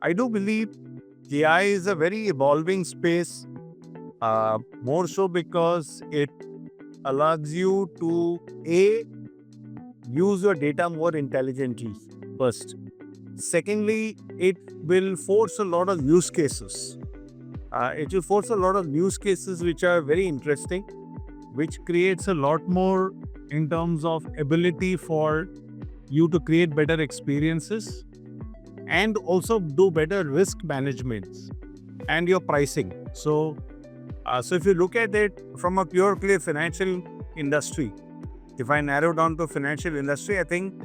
I do believe AI is a very evolving space, more so because it allows you to use your data more intelligently first. Secondly, it will force a lot of use cases. It will force a lot of use cases which are very interesting, which creates a lot more in terms of ability for you to create better experiences and also do better risk management and your pricing. So if you look at it from a pure play financial industry, if I narrow down to financial industry, I think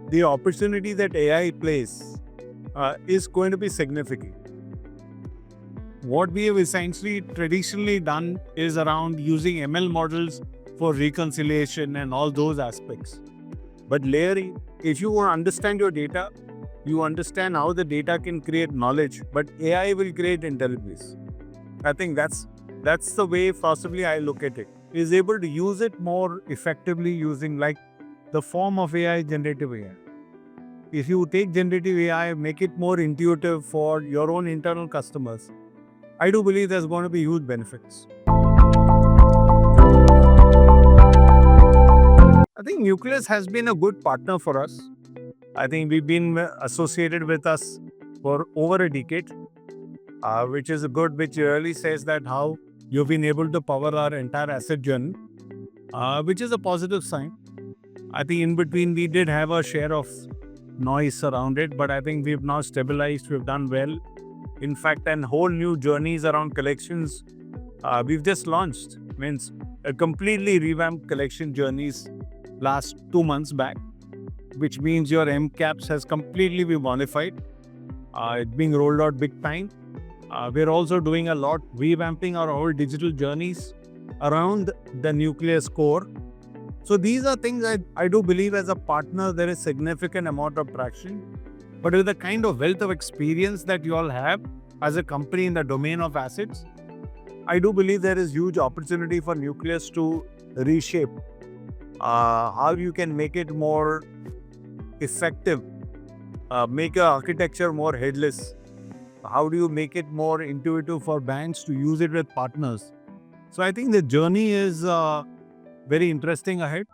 the opportunity that AI plays is going to be significant. What we have essentially traditionally done is around using ML models for reconciliation and all those aspects. But layering, if you want to understand your data, you understand how the data can create knowledge, but AI will create intelligence. I think that's the way possibly I look at it. Is able to use it more effectively using like the form of AI, generative AI. If you take generative AI, make it more intuitive for your own internal customers, I do believe there's going to be huge benefits. I think Nucleus has been a good partner for us. I think we've been associated with us for over a decade, which is a good, which really says that how you've been able to power our entire asset journey, which is a positive sign. I think in between we did have a share of noise around it, but I think we've now stabilized, we've done well. In fact, and whole new journeys around collections, we've just launched. Means a completely revamped collection journeys last 2 months back, which means your MCAPs has completely been modified. It's being rolled out big time. We're also doing a lot revamping our whole digital journeys around the Nucleus core. So these are things I do believe as a partner there is significant amount of traction. But with the kind of wealth of experience that you all have as a company in the domain of assets, I do believe there is huge opportunity for Nucleus to reshape how you can make it more effective, make a architecture more headless. How do you make it more intuitive for banks to use it with partners? So I think the journey is very interesting ahead.